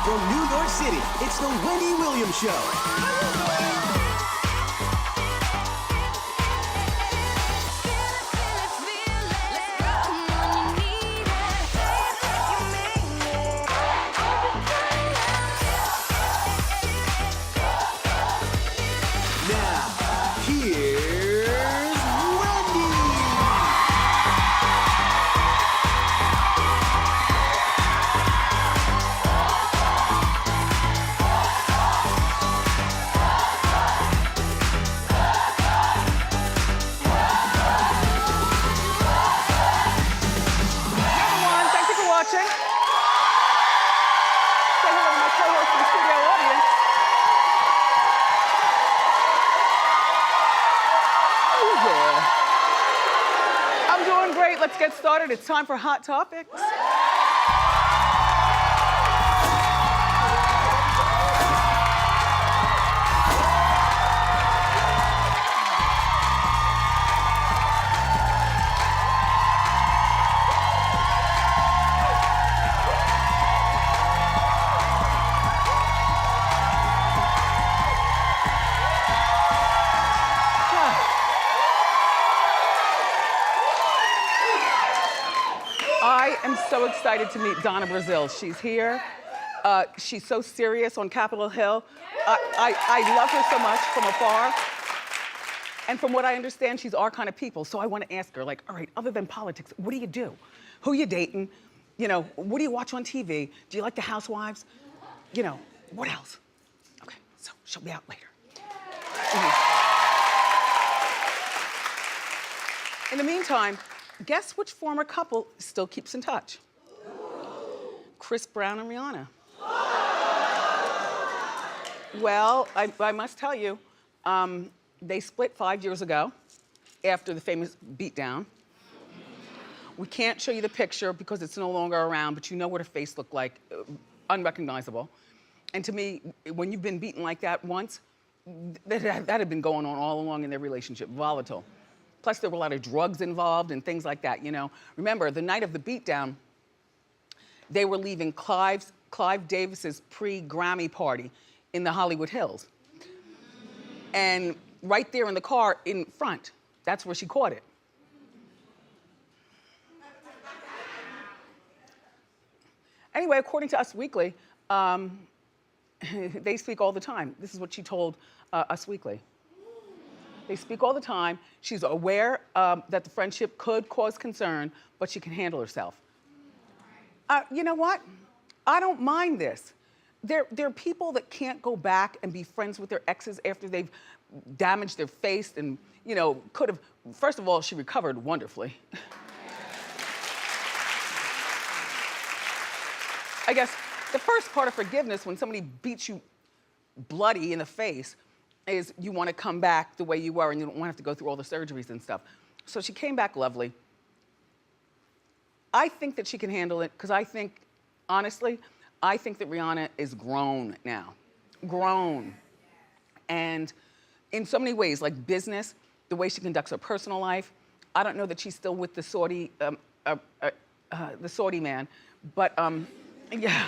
From New York City, it's the Wendy Williams Show. Now, here's Wendy. Everyone, thank you for watching. Say hello to my co-host and studio audience. Oh, yeah. I'm doing great. Let's get started. It's time for Hot Topics. I am so excited to meet Donna Brazile. She's here. She's so serious on Capitol Hill. I love her so much from afar. And from what I understand, she's our kind of people. So I want to ask her, like, all right, other than politics, what do you do? Who you dating? You know, what do you watch on TV? Do you like the Housewives? You know, what else? Okay, so she'll be out later. In the meantime, guess which former couple still keeps in touch? Chris Brown and Rihanna. Well, I must tell you, they split 5 years ago after the famous beatdown. We can't show you the picture because it's no longer around, but you know what her face looked like, unrecognizable. And to me, when you've been beaten like that once, that had been going on all along in their relationship, volatile. Plus, there were a lot of drugs involved and things like that, you know. Remember, the night of the beatdown, they were leaving Clive Davis's pre-Grammy party in the Hollywood Hills. And right there in the car in front, that's where she caught it. Anyway, according to Us Weekly, they speak all the time. This is what she told Us Weekly. They speak all the time. She's aware that the friendship could cause concern, but she can handle herself. You know what? I don't mind this. There are people that can't go back and be friends with their exes after they've damaged their face and, you know, could have. First of all, she recovered wonderfully. I guess the first part of forgiveness, when somebody beats you bloody in the face, is you want to come back the way you were and you don't want to have to go through all the surgeries and stuff. So she came back lovely. I think that she can handle it because I think, honestly, I think that Rihanna is grown now. Grown. And in so many ways, like business, the way she conducts her personal life. I don't know that she's still with the Saudi man, but yeah.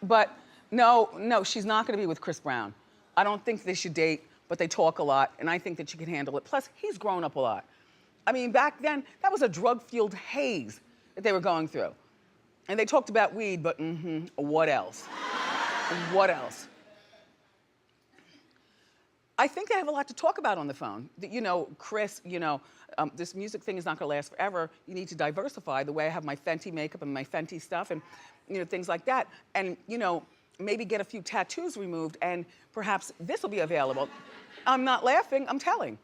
But no, she's not gonna be with Chris Brown. I don't think they should date, but they talk a lot, and I think that she can handle it. Plus, he's grown up a lot. I mean, back then, that was a drug-fueled haze that they were going through. And they talked about weed, but what else? What else? I think they have a lot to talk about on the phone. You know, Chris, you know, this music thing is not gonna last forever. You need to diversify the way I have my Fenty makeup and my Fenty stuff and, you know, things like that. And, you know, maybe get a few tattoos removed and perhaps this will be available. I'm not laughing, I'm telling.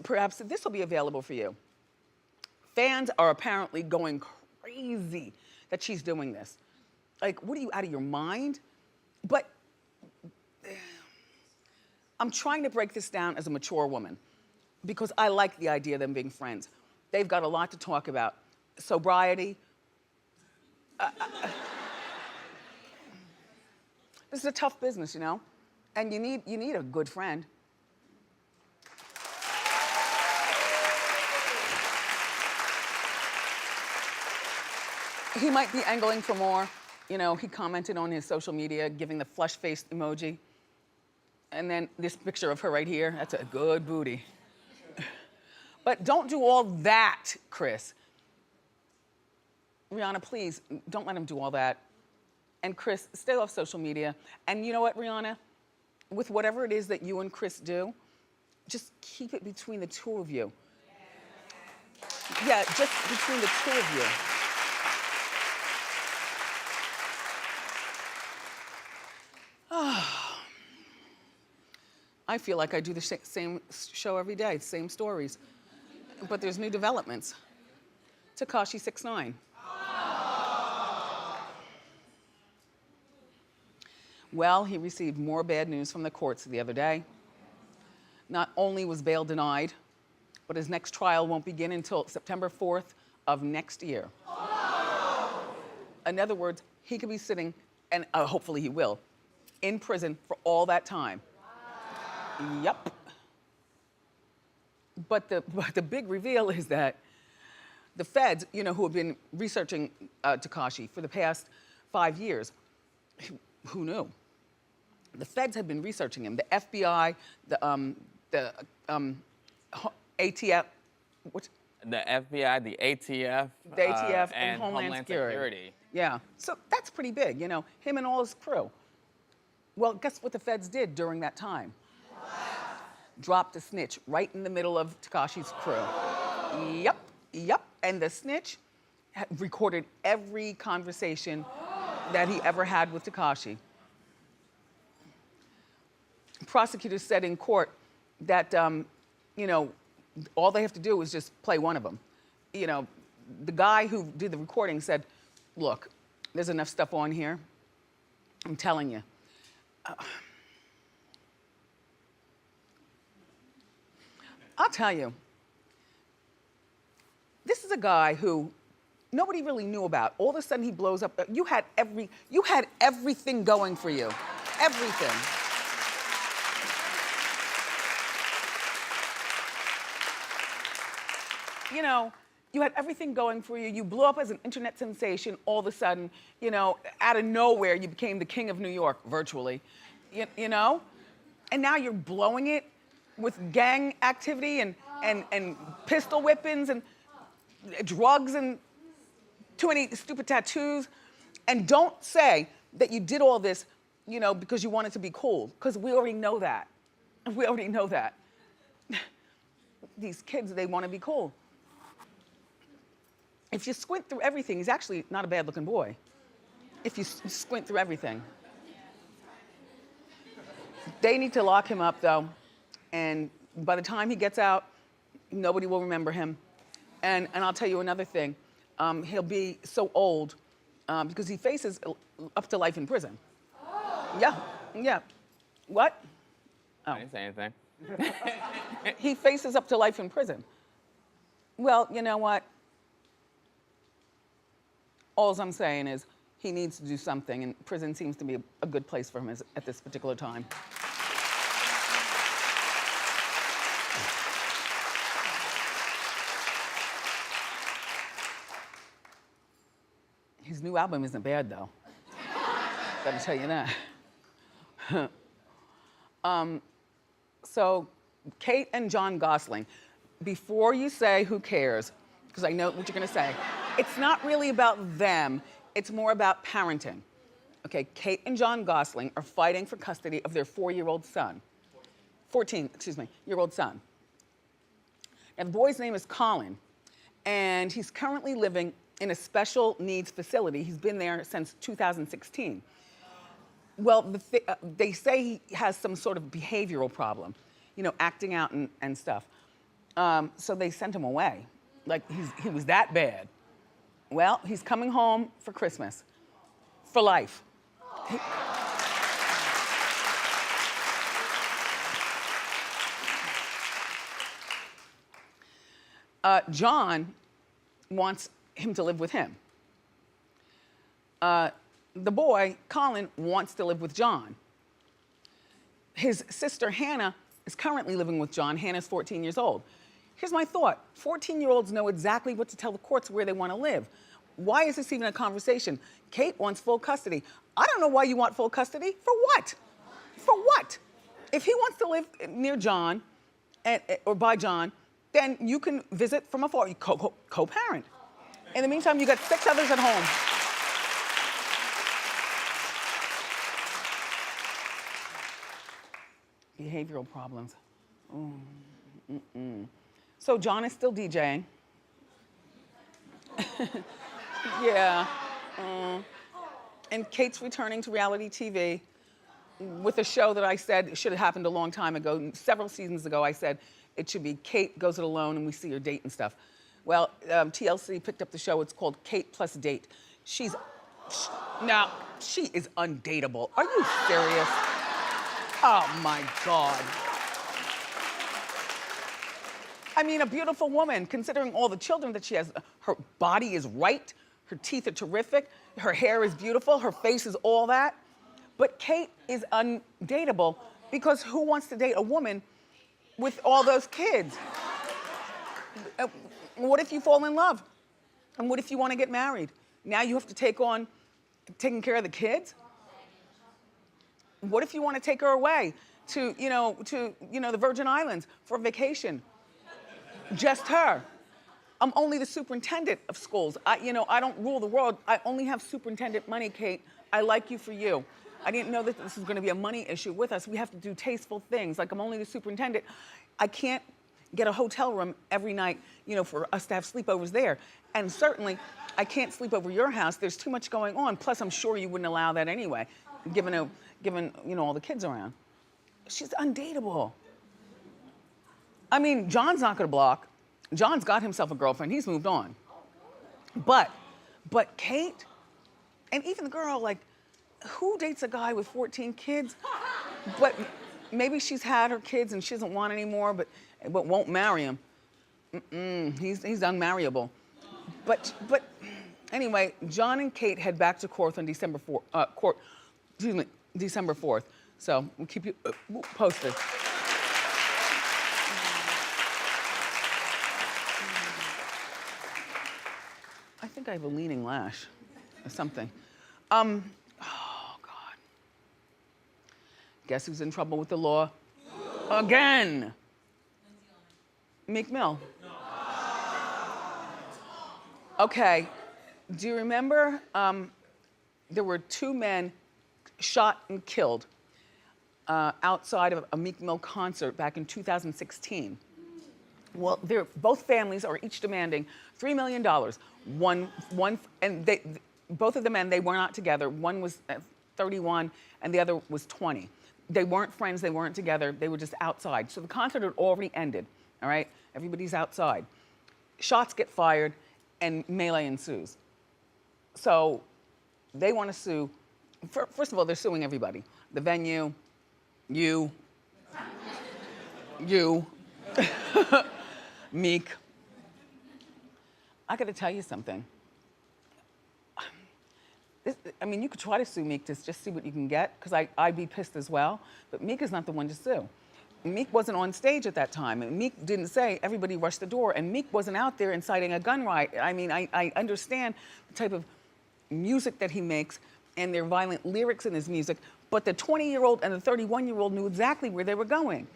Perhaps this will be available for you. Fans are apparently going crazy that she's doing this. Like, what are you, out of your mind? But I'm trying to break this down as a mature woman because I like the idea of them being friends. They've got a lot to talk about. Sobriety. This is a tough business, you know? And you need a good friend. He might be angling for more. You know, he commented on his social media, giving the flush-faced emoji. And then this picture of her right here, that's a good booty. But don't do all that, Chris. Rihanna, please, don't let him do all that. And Chris, stay off social media. And you know what, Rihanna? With whatever it is that you and Chris do, just keep it between the two of you. Yeah, just between the two of you. I feel like I do the same show every day, same stories. But there's new developments. Tekashi 6ix9ine. Well, he received more bad news from the courts the other day. Not only was bail denied, but his next trial won't begin until September 4th of next year. In other words, he could be sitting, and hopefully he will, in prison for all that time. Yep. But the big reveal is that the feds, you know, who have been researching Tekashi for the past 5 years, who knew? The feds had been researching him. The FBI, the ATF, what? The FBI, the ATF, and Homeland Security. Yeah, so that's pretty big, you know, him and all his crew. Well, guess what the feds did during that time? Dropped a snitch right in the middle of Tekashi's crew. Yep. And the snitch recorded every conversation that he ever had with Tekashi. Prosecutors said in court that, you know, all they have to do is just play one of them. You know, the guy who did the recording said, look, there's enough stuff on here. I'm telling you. I'll tell you, this is a guy who nobody really knew about. All of a sudden he blows up. You had everything going for you. Everything. You know, you had everything going for you. You blew up as an internet sensation all of a sudden. You know, out of nowhere, you became the king of New York, virtually. You know? And now you're blowing it with gang activity and pistol whippings and drugs and too many stupid tattoos. And don't say that you did all this, you know, because you wanted to be cool, because we already know that. We already know that. These kids, they want to be cool. If you squint through everything, he's actually not a bad looking boy. If you squint through everything. They need to lock him up though. And by the time he gets out, nobody will remember him. And I'll tell you another thing. He'll be so old because he faces up to life in prison. Yeah. What? I didn't say anything. He faces up to life in prison. Well, you know what? All I'm saying is he needs to do something, and prison seems to be a good place for him at this particular time. His new album isn't bad, though. Gotta tell you that. So, Kate and Jon Gosselin, before you say who cares, because I know what you're gonna say, it's not really about them, it's more about parenting. Okay, Kate and Jon Gosselin are fighting for custody of their 4-year-old son. 14-year-old son. Now, the boy's name is Colin, and he's currently living in a special needs facility. He's been there since 2016. Well, they say he has some sort of behavioral problem, you know, acting out and stuff. So they sent him away. Like, he was that bad. Well, he's coming home for Christmas, for life. Jon wants him to live with him. The boy, Colin, wants to live with Jon. His sister, Hannah, is currently living with Jon. Hannah's 14 years old. Here's my thought. 14-year-olds know exactly what to tell the courts where they want to live. Why is this even a conversation? Kate wants full custody. I don't know why you want full custody. For what? For what? If he wants to live near Jon, or by Jon, then you can visit from afar. You co-parent. In the meantime, you got 6 others at home. Behavioral problems. So Jon is still DJing. Yeah. And Kate's returning to reality TV with a show that I said should have happened a long time ago. Several seasons ago, I said it should be Kate goes it alone and we see her date and stuff. Well, TLC picked up the show. It's called Kate Plus Date. Now, she is undateable. Are you serious? Oh my God. I mean, a beautiful woman, considering all the children that she has. Her body is right, her teeth are terrific, her hair is beautiful, her face is all that. But Kate is undateable because who wants to date a woman with all those kids? What if you fall in love? And what if you want to get married? Now you have to take on taking care of the kids? What if you want to take her away to the Virgin Islands for a vacation? Just her. I'm only the superintendent of schools. I don't rule the world. I only have superintendent money, Kate. I like you for you. I didn't know that this was going to be a money issue with us. We have to do tasteful things. Like, I'm only the superintendent. I can't get a hotel room every night, for us to have sleepovers there. And certainly, I can't sleep over your house. There's too much going on. Plus, I'm sure you wouldn't allow that anyway, given all the kids around. She's undateable. I mean, Jon's not gonna block. Jon's got himself a girlfriend. He's moved on. But Kate, and even the girl, like, who dates a guy with 14 kids? But maybe she's had her kids and she doesn't want anymore, but won't marry him. He's unmarriable. But anyway, Jon and Kate head back to court on December 4th. So we'll keep you posted. I think I have a leaning lash or something. Oh God. Guess who's in trouble with the law? Again. Meek Mill. Okay, do you remember there were 2 men shot and killed outside of a Meek Mill concert back in 2016? Well, both families are each demanding $3 million. Both of the men, they were not together. One was 31 and the other was 20. They weren't friends, they weren't together, they were just outside. So the concert had already ended, all right? Everybody's outside. Shots get fired and melee ensues. So they want to sue. First of all, they're suing everybody. The venue, you, Meek. I gotta tell you something. You could try to sue Meek to just see what you can get, because I'd be pissed as well, but Meek is not the one to sue. Meek wasn't on stage at that time, and Meek didn't say everybody rushed the door, and Meek wasn't out there inciting a gun riot. I understand the type of music that he makes, and there are violent lyrics in his music, but the 20-year-old and the 31-year-old knew exactly where they were going.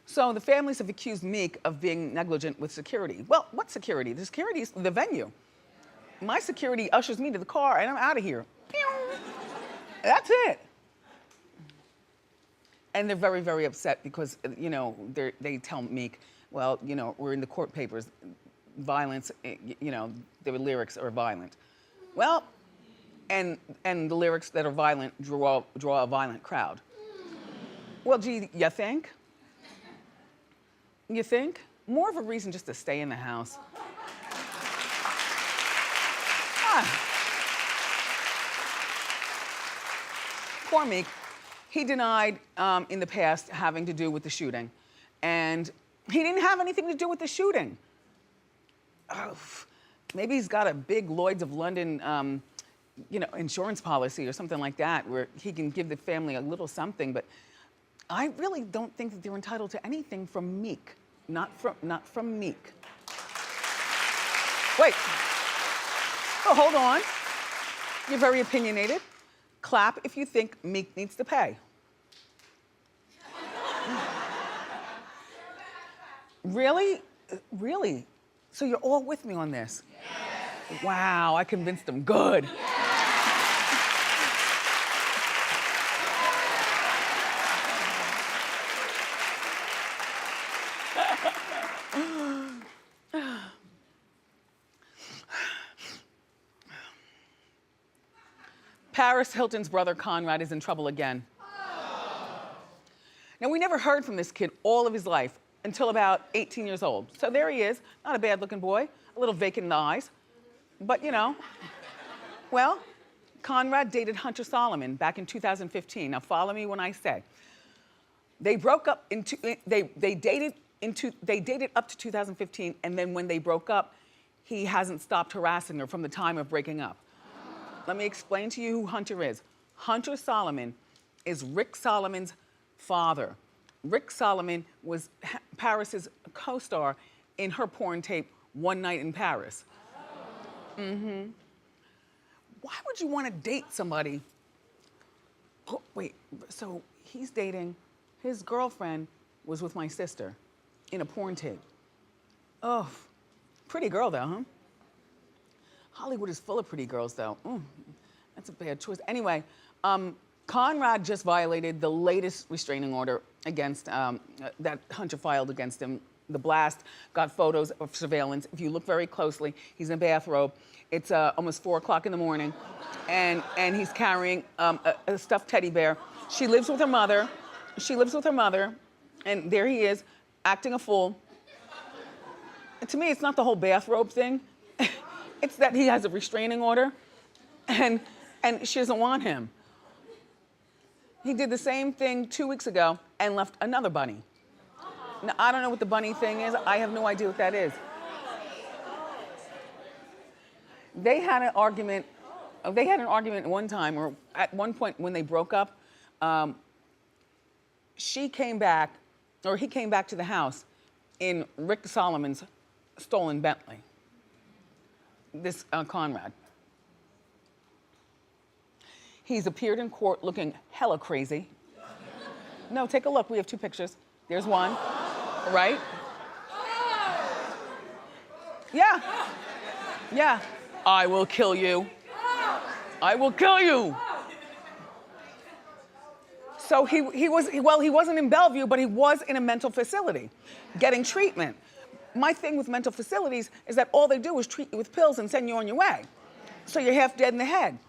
So the families have accused Meek of being negligent with security. Well, what security? The security is the venue. My security ushers me to the car and I'm out of here. That's it. And they're very, very upset because, they tell Meek, well, we're in the court papers, violence, their lyrics are violent. Well, and the lyrics that are violent draw a violent crowd. Well, gee, you think? You think? More of a reason just to stay in the house. Poor Meek. He denied in the past having to do with the shooting. And he didn't have anything to do with the shooting. Maybe he's got a big Lloyd's of London insurance policy or something like that where he can give the family a little something, but I really don't think that they're entitled to anything from Meek. Not from Meek. Wait. Oh, hold on. You're very opinionated. Clap if you think Meek needs to pay. Really? Really? So you're all with me on this? Yes. Wow, I convinced them. Good. Paris Hilton's brother Conrad is in trouble again. Now, we never heard from this kid all of his life until about 18 years old. So there he is, not a bad looking boy, a little vacant in the eyes, but you know. Well, Conrad dated Hunter Solomon back in 2015. Now follow me when I say. They broke up they dated up to 2015, and then when they broke up, he hasn't stopped harassing her from the time of breaking up. Let me explain to you who Hunter is. Hunter Solomon is Rick Solomon's father. Rick Solomon was Paris's co-star in her porn tape, One Night in Paris. Mm-hmm. Why would you want to date somebody? Oh, wait, so he's dating, his girlfriend was with my sister in a porn tape. Oh, pretty girl though, huh? Hollywood is full of pretty girls though. That's a bad choice. Anyway, Conrad just violated the latest restraining order against, that Hunter filed against him. The blast got photos of surveillance. If you look very closely, he's in a bathrobe. It's almost 4 o'clock in the morning, and he's carrying a stuffed teddy bear. She lives with her mother. And there he is, acting a fool. And to me, it's not the whole bathrobe thing. It's that he has a restraining order, and she doesn't want him. He did the same thing 2 weeks ago and left another bunny. Now, I don't know what the bunny thing is. I have no idea what that is. They had an argument one time, or at one point when they broke up, he came back to the house in Rick Solomon's stolen Bentley. This Conrad. He's appeared in court looking hella crazy. No, take a look. We have 2 pictures. There's one, right? Yeah. Yeah. I will kill you. I will kill you. So he wasn't in Bellevue, but he was in a mental facility getting treatment. My thing with mental facilities is that all they do is treat you with pills and send you on your way. So you're half dead in the head.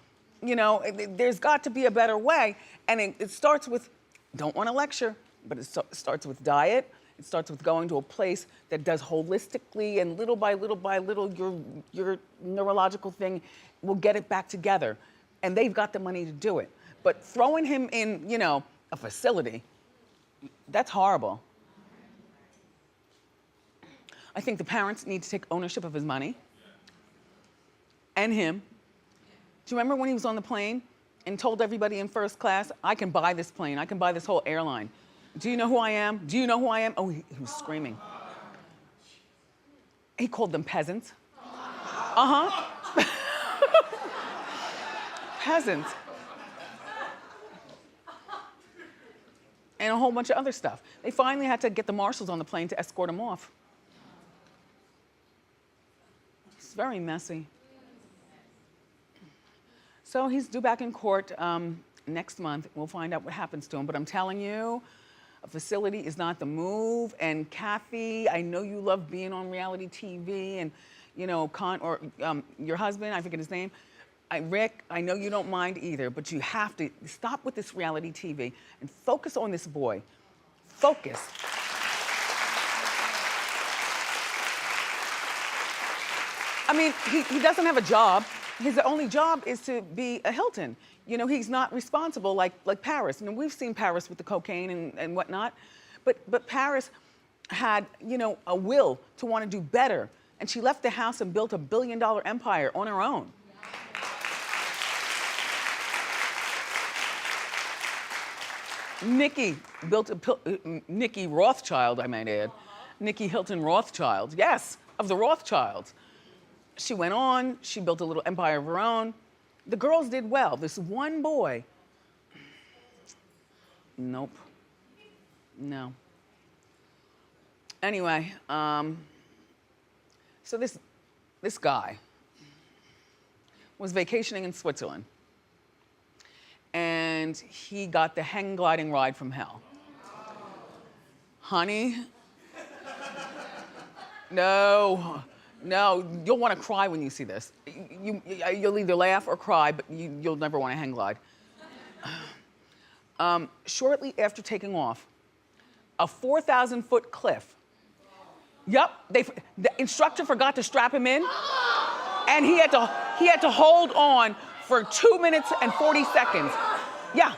You know, there's got to be a better way. And it starts with, don't want to lecture, but it starts with diet. It starts with going to a place that does holistically, and little by little, your neurological thing will get it back together. And they've got the money to do it. But throwing him in, you know, a facility, that's horrible. I think the parents need to take ownership of his money and him. Do you remember when he was on the plane and told everybody in first class, I can buy this plane, I can buy this whole airline. Do you know who I am? Do you know who I am? Oh, he was screaming. He called them peasants. Uh-huh. Peasants. And a whole bunch of other stuff. They finally had to get the marshals on the plane to escort him off. It's very messy. So he's due back in court next month. We'll find out what happens to him. But I'm telling you, a facility is not the move. And Kathy, I know you love being on reality TV, and you know, your husband, I forget his name, Rick, I know you don't mind either, but you have to stop with this reality TV and focus on this boy. Focus. I mean, he doesn't have a job. His only job is to be a Hilton. You know, he's not responsible like Paris. You know, we've seen Paris with the cocaine and whatnot, but Paris had, you know, a will to want to do better. And she left the house and built a $1 billion empire on her own. Nikki built Nikki Rothschild, I might add. Nikki Hilton Rothschild, yes, of the Rothschilds. She went on, she built a little empire of her own. The girls did well. This one boy, nope, no. Anyway, so this guy was vacationing in Switzerland, and he got the hang gliding ride from hell. Honey, no, you'll want to cry when you see this. You'll either laugh or cry, but you'll never want to hang glide. Shortly after taking off, a 4,000-foot cliff. Yep, the instructor forgot to strap him in, and he had to hold on for 2 minutes and 40 seconds. Yeah.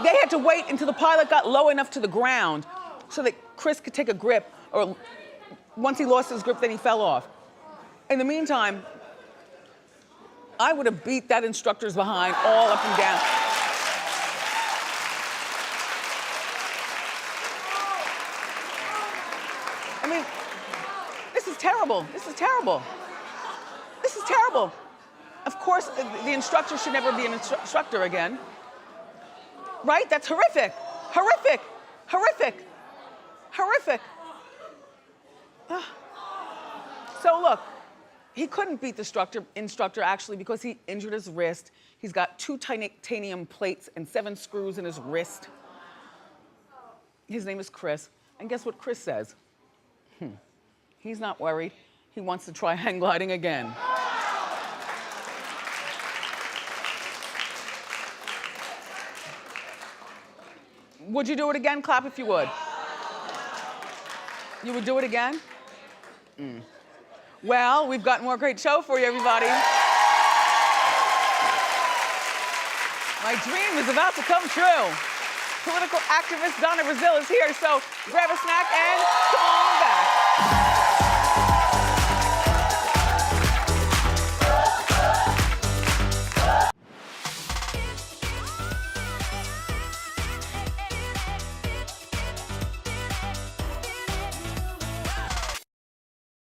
They had to wait until the pilot got low enough to the ground so that Chris could take a grip, or once he lost his grip, then he fell off. In the meantime, I would have beat that instructor's behind all up and down. I mean, this is terrible. This is terrible. This is terrible. Of course, the instructor should never be an instructor again. Right? That's horrific. Horrific. Horrific. Horrific. So look, he couldn't beat the instructor actually because he injured his wrist. He's got 2 titanium plates and 7 screws in his wrist. His name is Chris. And guess what Chris says? He's not worried. He wants to try hang gliding again. Would you do it again? Clap if you would. You would do it again? Well, we've got more great show for you, everybody. My dream is about to come true. Political activist Donna Brazile is here, so grab a snack and come on back.